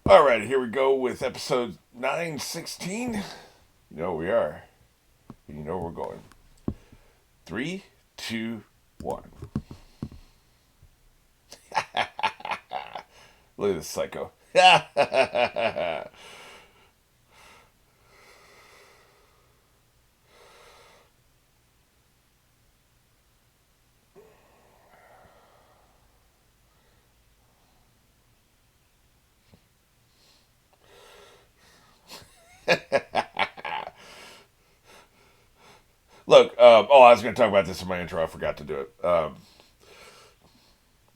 All right, here we go with episode 916. You know where we are. You know where we're going. Three, two, one. Look at this psycho. Look, I was going to talk about this in my intro. I forgot to do it. None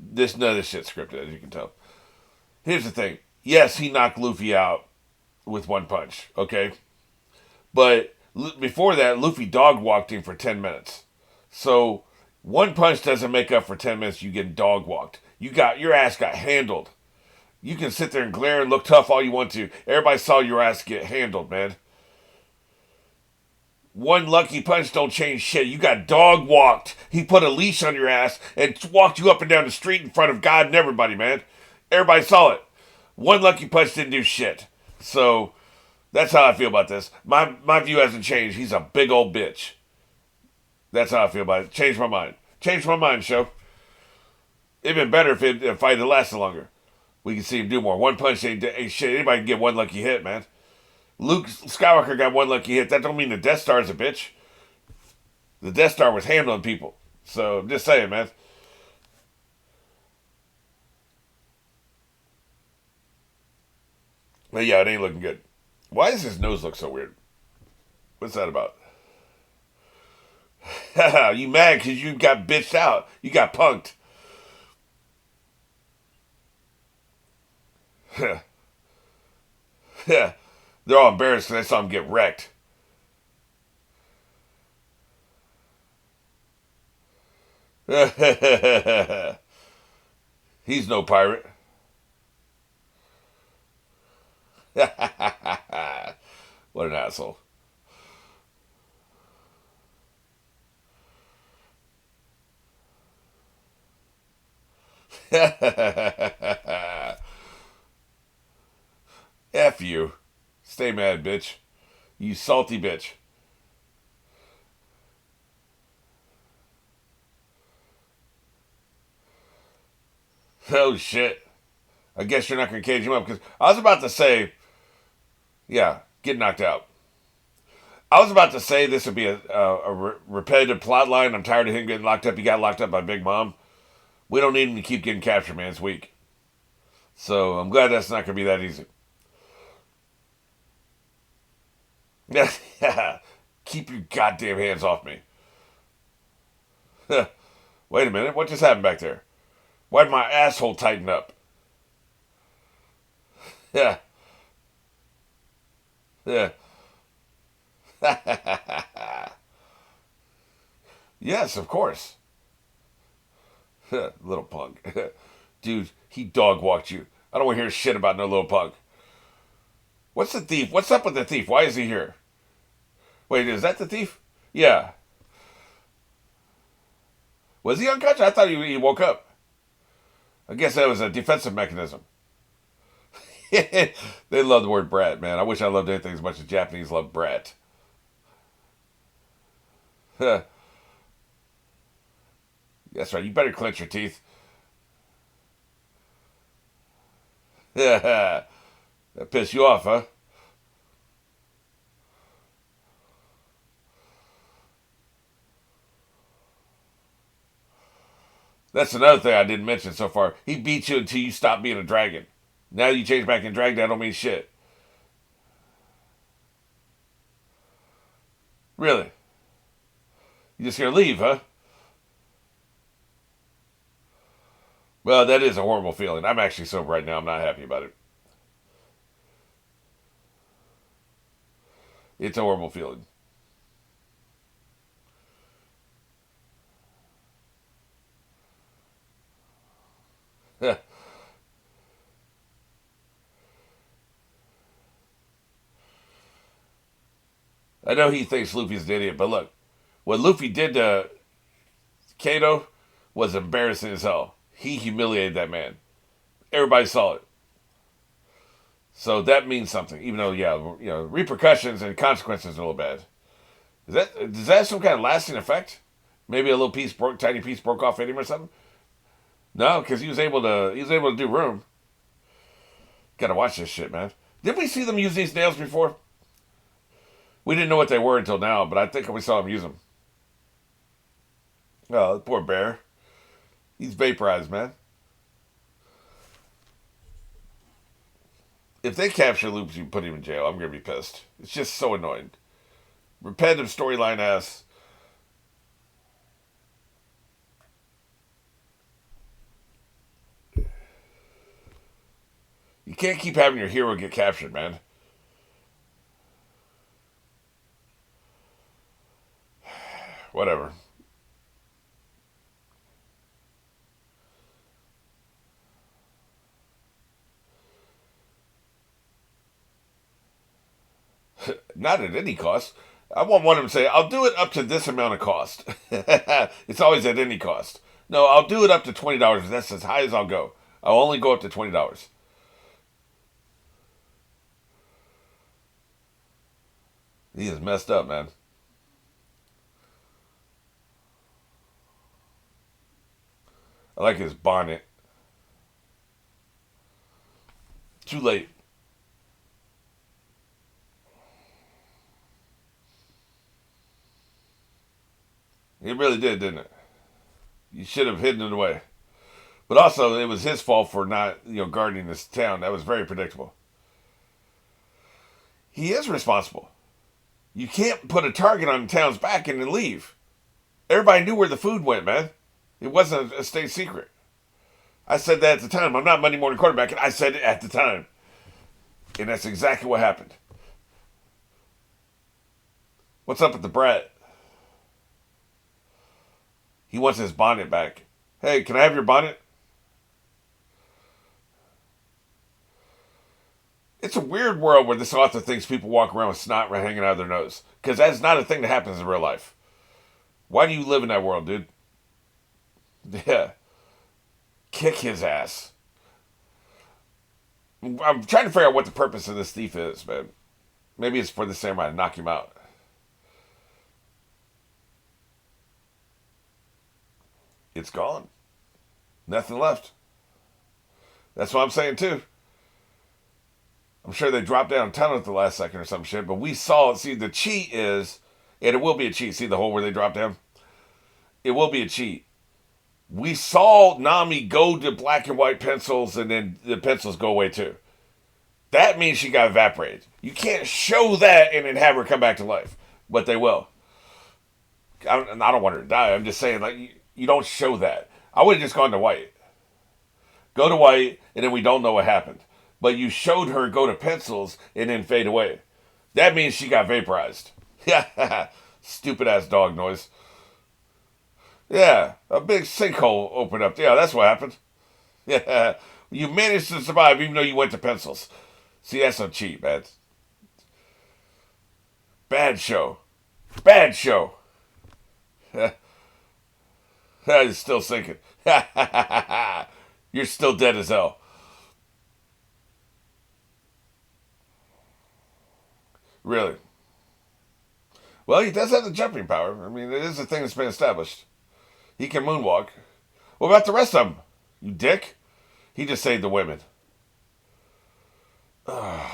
of this shit's scripted, as you can tell. Here's the thing. Yes, he knocked Luffy out with one punch, okay? But before that, Luffy dog walked him for 10 minutes. So one punch doesn't make up for 10 minutes you getting dog walked. Your ass got handled. You can sit there and glare and look tough all you want to. Everybody saw your ass get handled, man. One lucky punch don't change shit. You got dog walked. He put a leash on your ass and walked you up and down the street in front of God and everybody, man. Everybody saw it. One lucky punch didn't do shit. So that's how I feel about this. My view hasn't changed. He's a big old bitch. That's how I feel about it. Changed my mind. Changed my mind, show. It'd been better if the fight had lasted longer. We can see him do more. One punch ain't shit. Anybody can get one lucky hit, man. Luke Skywalker got one lucky hit. That don't mean the Death Star's a bitch. The Death Star was handling people. So I'm just saying, man. But yeah, it ain't looking good. Why does his nose look so weird? What's that about? You mad because you got bitched out. You got punked. They're all embarrassed because I saw him get wrecked. He's no pirate. What an asshole. F you. Stay mad, bitch. You salty bitch. Oh shit. I guess you're not going to cage him up because I was about to say, yeah, get knocked out. I was about to say this would be a repetitive plot line. I'm tired of him getting locked up. He got locked up by Big Mom. We don't need him to keep getting captured, man. It's weak. So I'm glad that's not going to be that easy. Yeah, keep your goddamn hands off me. Wait a minute. What just happened back there? Why'd my asshole tighten up? Yeah. Yeah. Yes, of course. Little punk. Dude, he dog walked you. I don't want to hear shit about no little punk. What's the thief? What's up with the thief? Why is he here? Wait, is that the thief? Yeah. Was he unconscious? I thought he woke up. I guess that was a defensive mechanism. They love the word brat, man. I wish I loved anything as much as Japanese love brat. That's right. You better clench your teeth. That pissed you off, huh? That's another thing I didn't mention so far. He beat you until you stop being a dragon. Now you change back in dragon, that don't mean shit. Really? You just gonna leave, huh? Well, that is a horrible feeling. I'm actually sober right now. I'm not happy about it. It's a horrible feeling. I know he thinks Luffy's an idiot, but look, what Luffy did to Kaido was embarrassing as hell. He humiliated that man. Everybody saw it. So that means something, even though, yeah, repercussions and consequences are a little bad. Does that have some kind of lasting effect? Maybe a little tiny piece broke off in him or something. No, because he was able to do room. Gotta watch this shit, man. Did we see them use these nails before? We didn't know what they were until now, but I think we saw them use them. Oh, poor bear. He's vaporized, man. If they capture Loops and put him in jail, I'm gonna be pissed. It's just so annoying. Repetitive storyline ass. You can't keep having your hero get captured, man. Whatever. Not at any cost. I want one of them to say, I'll do it up to this amount of cost. It's always at any cost. No, I'll do it up to $20. That's as high as I'll go. I'll only go up to $20. He is messed up, man. I like his bonnet. Too late. It really did, didn't it? You should have hidden it away. But also, it was his fault for not, guarding this town. That was very predictable. He is responsible. You can't put a target on the town's back and then leave. Everybody knew where the food went, man. It wasn't a state secret. I said that at the time. I'm not Monday morning quarterback, and I said it at the time. And that's exactly what happened. What's up with the brat? He wants his bonnet back. Hey, can I have your bonnet? It's a weird world where this author thinks people walk around with snot hanging out of their nose. Because that's not a thing that happens in real life. Why do you live in that world, dude? Yeah. Kick his ass. I'm trying to figure out what the purpose of this thief is, man. Maybe it's for the samurai to knock him out. It's gone. Nothing left. That's what I'm saying, too. I'm sure they dropped down a tunnel at the last second or some shit, but we saw it. See, the cheat is, and it will be a cheat. See the hole where they dropped down? It will be a cheat. We saw Nami go to black and white pencils, and then the pencils go away, too. That means she got evaporated. You can't show that and then have her come back to life. But they will. I don't want her to die. I'm just saying, like, you don't show that. I would have just gone to white. Go to white, and then we don't know what happened. But you showed her go to pencils and then fade away. That means she got vaporized. Yeah, stupid ass dog noise. Yeah, a big sinkhole opened up. Yeah, that's what happened. Yeah, you managed to survive even though you went to pencils. See, that's so cheap, man. Bad show. Bad show. He's still sinking. You're still dead as hell. Really? Well, he does have the jumping power. I mean, it is a thing that's been established. He can moonwalk. What about the rest of them? You dick? He just saved the women. God,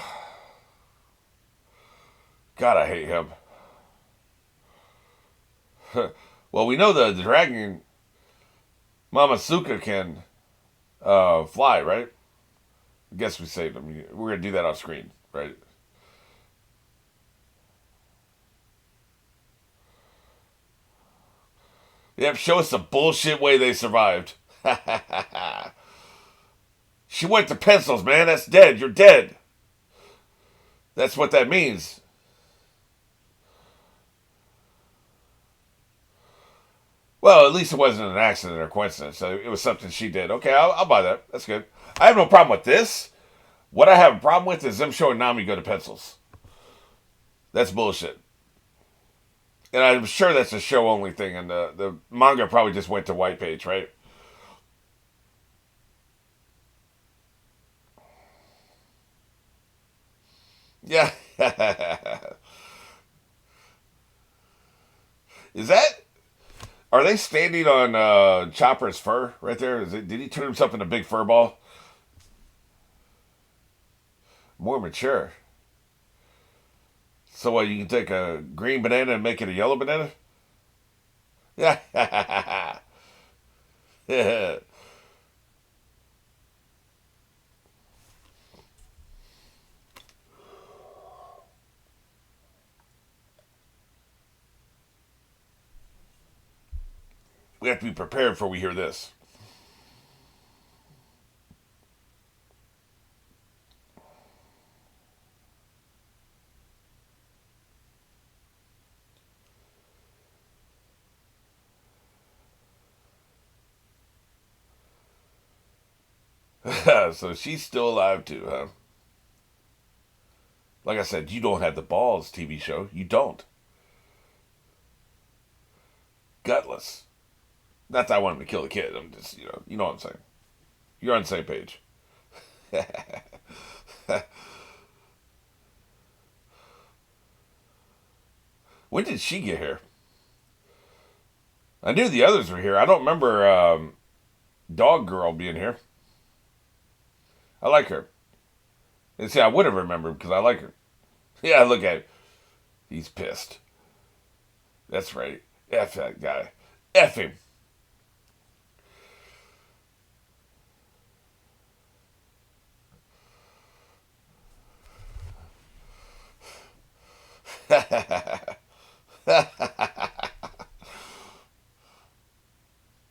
I hate him. Well, we know the dragon Mama Suka can fly, right? I guess we saved him. We're going to do that off screen, right? Yep, show us the bullshit way they survived. She went to pencils, man. That's dead. You're dead. That's what that means. Well, at least it wasn't an accident or coincidence. So it was something she did. Okay, I'll buy that. That's good. I have no problem with this. What I have a problem with is them showing Nami go to pencils. That's bullshit. And I'm sure that's a show only thing, and the manga probably just went to white page, right? Yeah. Is that? Are they standing on Chopper's fur right there? Did he turn himself into a big fur ball? More mature. So what? You can take a green banana and make it a yellow banana? Yeah. Yeah. We have to be prepared for we hear this. So she's still alive too, huh? Like I said, you don't have the balls, TV show. You don't. Gutless. Not that I want him to kill the kid. I'm just, you know what I'm saying. You're on the same page. When did she get here? I knew the others were here. I don't remember Dog Girl being here. I like her. And see, I would have remembered because I like her. Yeah, look at him. He's pissed. That's right. F that guy. F him.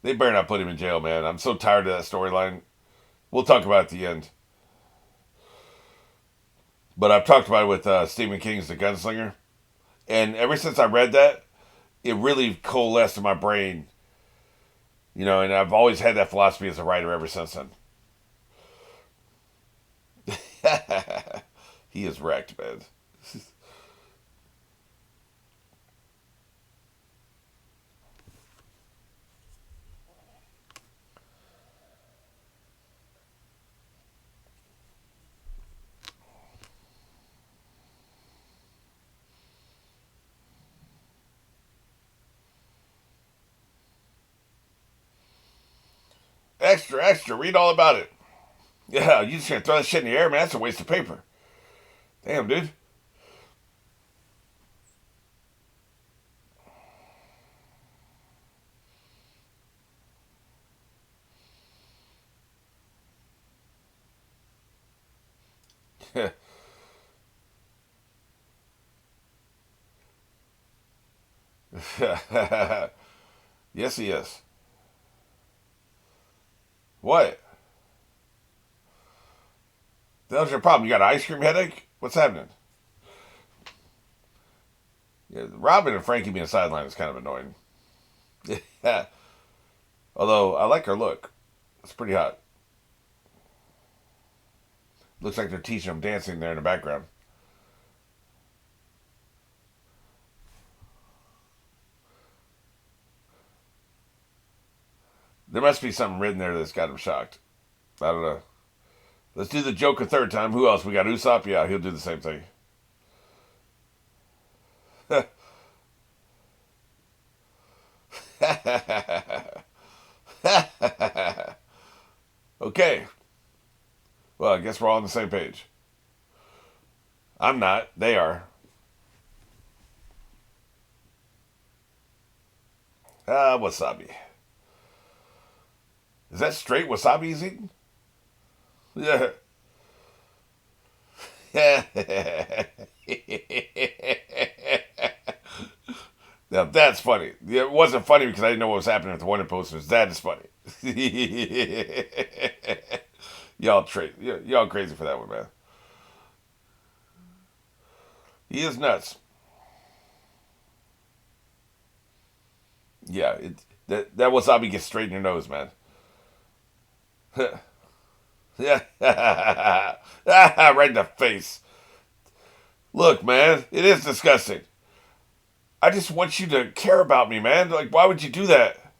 They better not put him in jail, man. I'm so tired of that storyline. We'll talk about it at the end. But I've talked about it with Stephen King's The Gunslinger. And ever since I read that, it really coalesced in my brain. And I've always had that philosophy as a writer ever since then. He is wrecked, man. Extra, extra. Read all about it. Yeah, you just gonna throw that shit in the air, man. That's a waste of paper. Damn, dude. Yes, he is. What? That was your problem. You got an ice cream headache? What's happening? Yeah, Robin and Frankie being sidelined is kind of annoying. Yeah. Although I like her look. It's pretty hot. Looks like they're teaching them dancing there in the background. There must be something written there that's got him shocked. I don't know. Let's do the joke a third time. Who else? We got Usopp. Yeah, he'll do the same thing. Okay. Well, I guess we're all on the same page. I'm not. They are. Wasabi. Is that straight wasabi he's eating? Yeah. Now that's funny. Yeah, it wasn't funny because I didn't know what was happening with the Wonder posters. That is funny. Y'all crazy for that one, man. He is nuts. Yeah, that wasabi gets straight in your nose, man. Yeah, right in the face. Look, man, it is disgusting. I just want you to care about me, man. Like, why would you do that?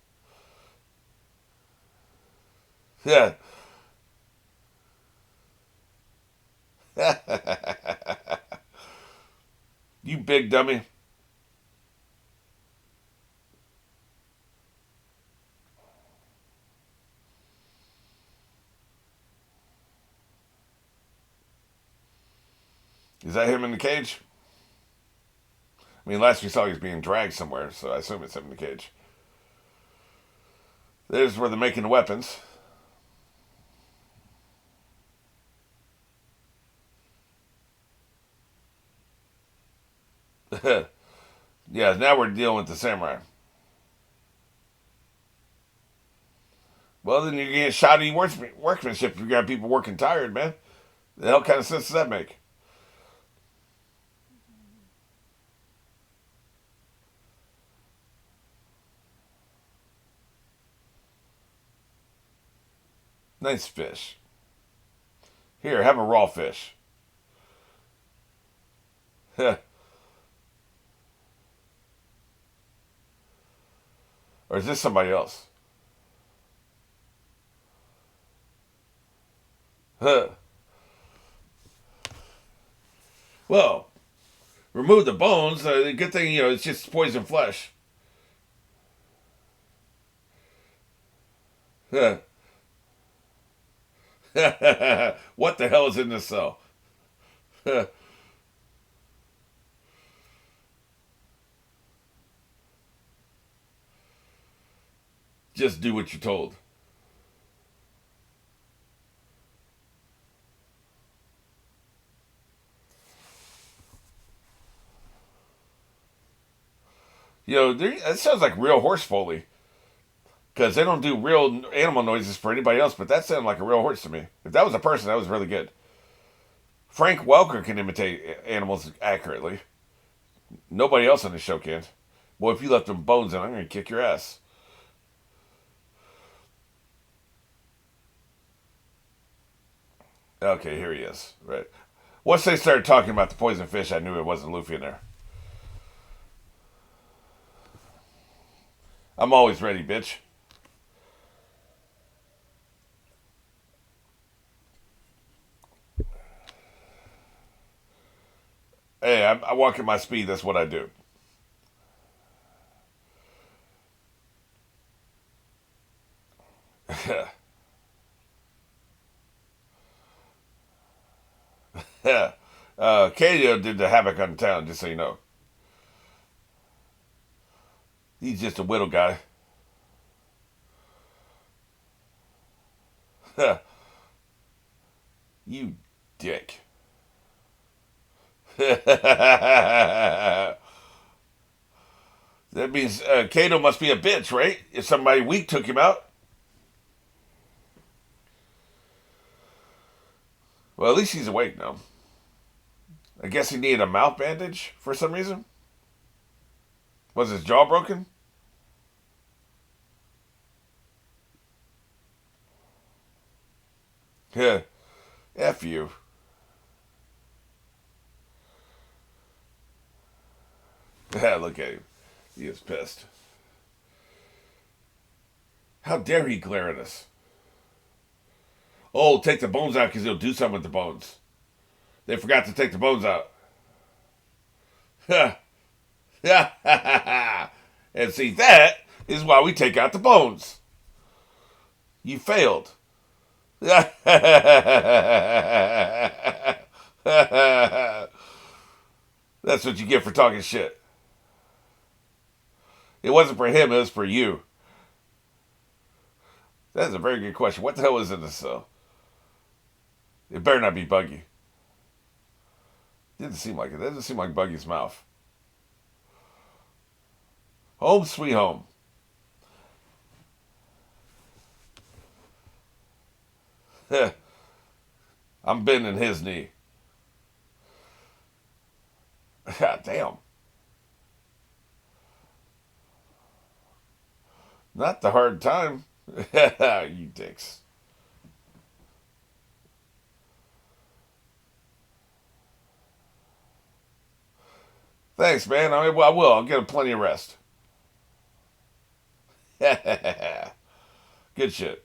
Yeah. You big dummy. Is that him in the cage? I mean, last we saw he was being dragged somewhere, so I assume it's him in the cage. There's where they're making the weapons. Yeah, now we're dealing with the samurai. Well, then you're getting shoddy workmanship if you got people working tired, man. The hell kind of sense does that make? Nice fish. Here, have a raw fish. Or is this somebody else? Well, remove the bones. The good thing, it's just poison flesh. What the hell is in this cell? Just do what you're told. That sounds like real horse foley. Because they don't do real animal noises for anybody else, but that sounded like a real horse to me. If that was a person, that was really good. Frank Welker can imitate animals accurately. Nobody else on the show can. Boy, if you left them bones in, I'm going to kick your ass. Okay, here he is. Right. Once they started talking about the poison fish, I knew it wasn't Luffy in there. I'm always ready, bitch. Hey, I walk at my speed. That's what I do. Kato did the havoc on the town, just so you know. He's just a widow guy. You dick. That means Kato must be a bitch, right? If somebody weak took him out. Well, at least he's awake now. I guess he needed a mouth bandage for some reason. Was his jaw broken? Yeah. F you. Yeah, look at him. He is pissed. How dare he glare at us? Oh, take the bones out because he'll do something with the bones. They forgot to take the bones out. And see, that is why we take out the bones. You failed. That's what you get for talking shit. It wasn't for him, it was for you. That's a very good question. What the hell is in this cell? It better not be Buggy. Didn't seem like it. That doesn't seem like Buggy's mouth. Home sweet home. I'm bending his knee. God damn. Not the hard time. You dicks. Thanks, man. I will. I'll get plenty of rest. Good shit.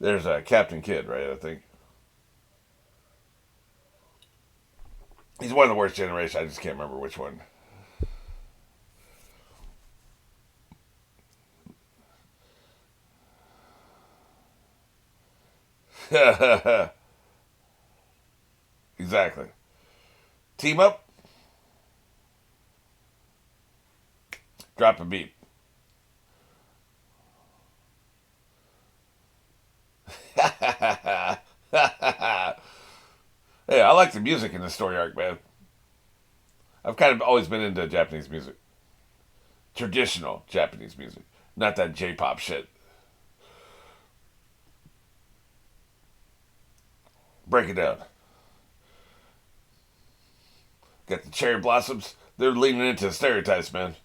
There's a Captain Kidd, right? I think he's one of the worst generation. I just can't remember which one. Exactly. Team up, drop a beat. Hey, I like the music in the story arc, man. I've kind of always been into Japanese music, traditional Japanese music, not that J-pop shit. Break it down. Got the cherry blossoms. They're leaning into the stereotypes, man.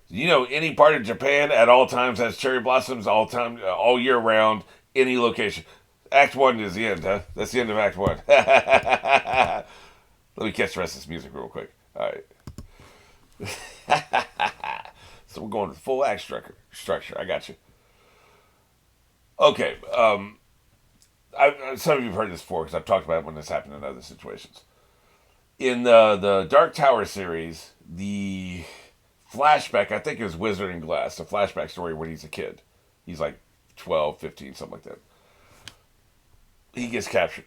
You know, any part of Japan at all times has cherry blossoms all time, all year round, any location. Act one is the end, huh? That's the end of Act one. Let me catch the rest of this music real quick. All right. So we're going to full act structure. I got you. Okay. Some of you have heard this before because I've talked about it when this happened in other situations. In the Dark Tower series, the flashback, I think it was Wizard and Glass, the flashback story when he's a kid. He's like 12, 15, something like that. He gets captured.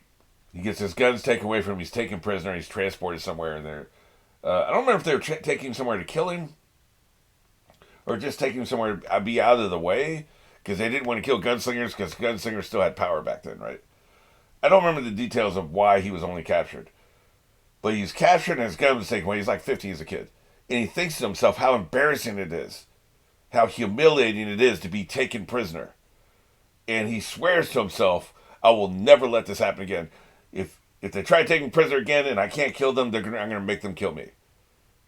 He gets his guns taken away from him. He's taken prisoner. He's transported somewhere in there. I don't remember if they were taking him somewhere to kill him or just taking him somewhere to be out of the way because they didn't want to kill gunslingers because gunslingers still had power back then, right? I don't remember the details of why he was only captured. But he's captured and his gun was taken away. He's like 15 as a kid. And he thinks to himself how embarrassing it is, how humiliating it is to be taken prisoner. And he swears to himself, I will never let this happen again. If they try taking prisoner again and I can't kill them, I'm going to make them kill me.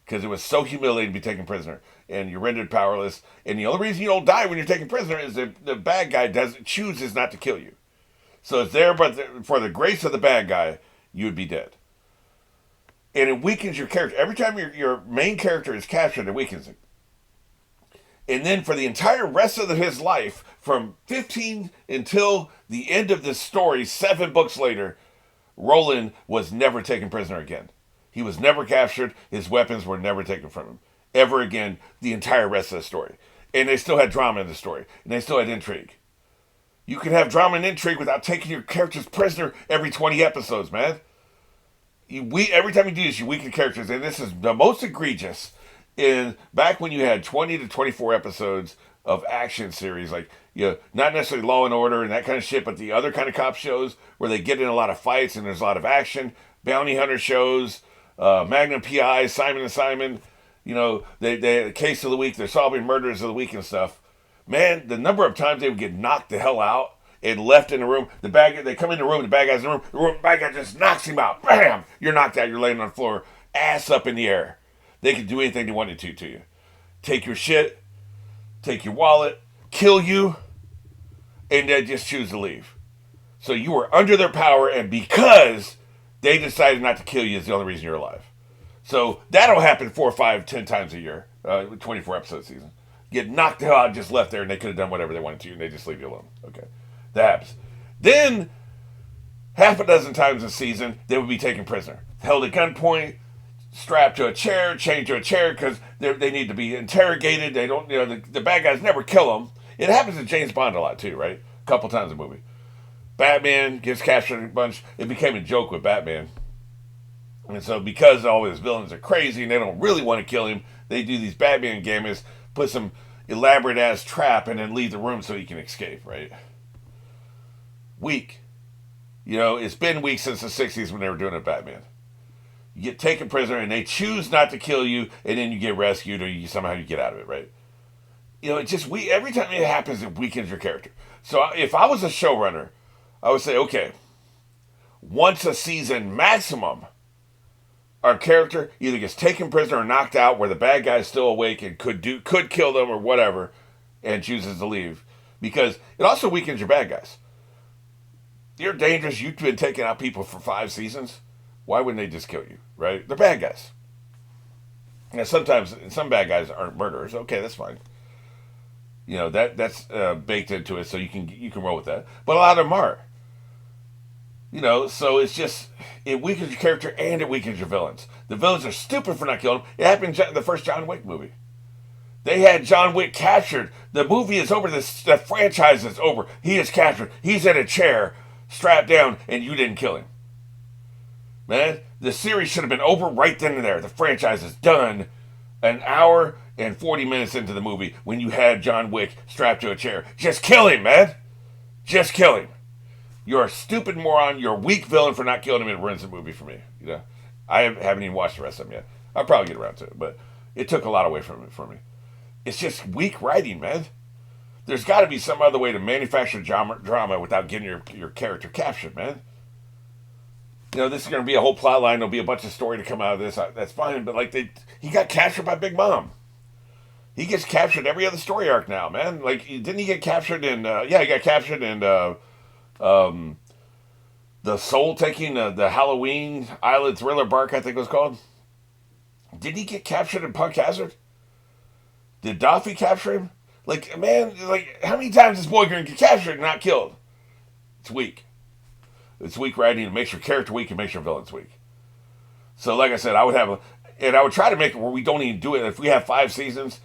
Because it was so humiliating to be taken prisoner. And you're rendered powerless. And the only reason you don't die when you're taken prisoner is that the bad guy chooses not to kill you. So it's there, but for the grace of the bad guy, you would be dead. And it weakens your character. Every time your main character is captured, it weakens him. And then for the entire rest of his life, from 15 until the end of this story, 7 books later, Roland was never taken prisoner again. He was never captured. His weapons were never taken from him. Ever again, the entire rest of the story. And they still had drama in the story. And they still had intrigue. You can have drama and intrigue without taking your characters prisoner every 20 episodes, man. Every time you do this, you weaken characters. And this is the most egregious in back when you had 20 to 24 episodes of action series, like, you know, not necessarily Law and Order and that kind of shit, but the other kind of cop shows where they get in a lot of fights and there's a lot of action, bounty hunter shows, Magnum PI, Simon and Simon, you know, they case of the week, they're solving murders of the week and stuff. Man, the number of times they would get knocked the hell out and left in the room, they come in the room, the bad guy's in the room, the bad guy just knocks him out. Bam! You're knocked out, you're laying on the floor, ass up in the air. They could do anything they wanted to you. Take your shit, take your wallet, kill you, and then just choose to leave. So you were under their power, and because they decided not to kill you is the only reason you're alive. So that'll happen 4, 5, 10 times a year, 24 episode season. Get knocked out, just left there, and they could have done whatever they wanted to, and they just leave you alone. Okay, that happens. Then, half a dozen times a season, they would be taken prisoner, held at gunpoint, strapped to a chair, chained to a chair because they need to be interrogated. They don't, you know, the bad guys never kill them. It happens to James Bond a lot too, right? A couple times in the movie. Batman gets captured a bunch. It became a joke with Batman. And so because all his villains are crazy and they don't really want to kill him, they do these Batman games, put some elaborate ass trap and then leave the room so he can escape, right? Weak. You know, it's been weak since the 60s when they were doing it Batman. You get taken prisoner and they choose not to kill you and then you get rescued or somehow you get out of it, right? You know, every time it happens, it weakens your character. So if I was a showrunner, I would say, okay, once a season maximum, our character either gets taken prisoner or knocked out where the bad guy's still awake and could kill them or whatever and chooses to leave. Because it also weakens your bad guys. You're dangerous. You've been taking out people for 5 seasons. Why wouldn't they just kill you, right? They're bad guys. Now, sometimes some bad guys aren't murderers. Okay, that's fine. That's baked into it, so you can roll with that. But a lot of them are. So it's just it weakens your character and it weakens your villains. The villains are stupid for not killing him. It happened in the first John Wick movie. They had John Wick captured. The movie is over. The franchise is over. He is captured. He's in a chair, strapped down, and you didn't kill him. Man, the series should have been over right then and there. The franchise is done an hour and 40 minutes into the movie when you had John Wick strapped to a chair. Just kill him, man. Just kill him. You're a stupid moron. You're a weak villain for not killing him. It ruins the movie for me. I haven't even watched the rest of them yet. I'll probably get around to it, but it took a lot away from it for me. It's just weak writing, man. There's got to be some other way to manufacture drama without getting your character captured, man. This is going to be a whole plot line. There'll be a bunch of story to come out of this. That's fine, but he got captured by Big Mom. He gets captured every other story arc now, man. Didn't he get captured in? He got captured in the Soul Taking, the Halloween Island Thriller Bark, I think it was called. Did he get captured in Punk Hazard? Did Daffy capture him? How many times is this boy going to get captured and not killed? It's weak. It's weak writing. It makes your character weak and makes your villains weak. So, like I said, I would try to make it where we don't even do it. If we have 5 seasons,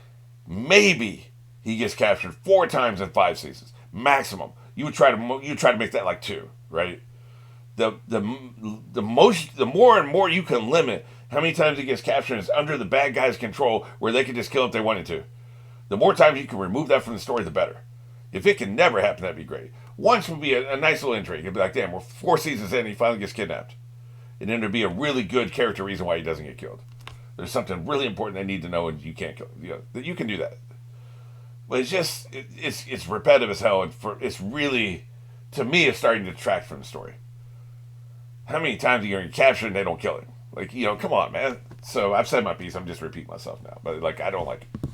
maybe he gets captured 4 times in 5 seasons, maximum. You would try to make that 2, right? The more and more you can limit how many times he gets captured is under the bad guy's control, where they can just kill if they wanted to. The more times you can remove that from the story, the better. If it can never happen, that'd be great. Once would be a nice little intrigue. It'd be like, damn, we're 4 seasons in and he finally gets kidnapped. And then there'd be a really good character reason why he doesn't get killed. There's something really important they need to know and you can't kill him. You can do that. But it's just, it's repetitive as hell. And it's really, to me, it's starting to detract from the story. How many times are you going to get captured and they don't kill him? Come on, man. So I've said my piece. I'm just repeating myself now. But, I don't like it.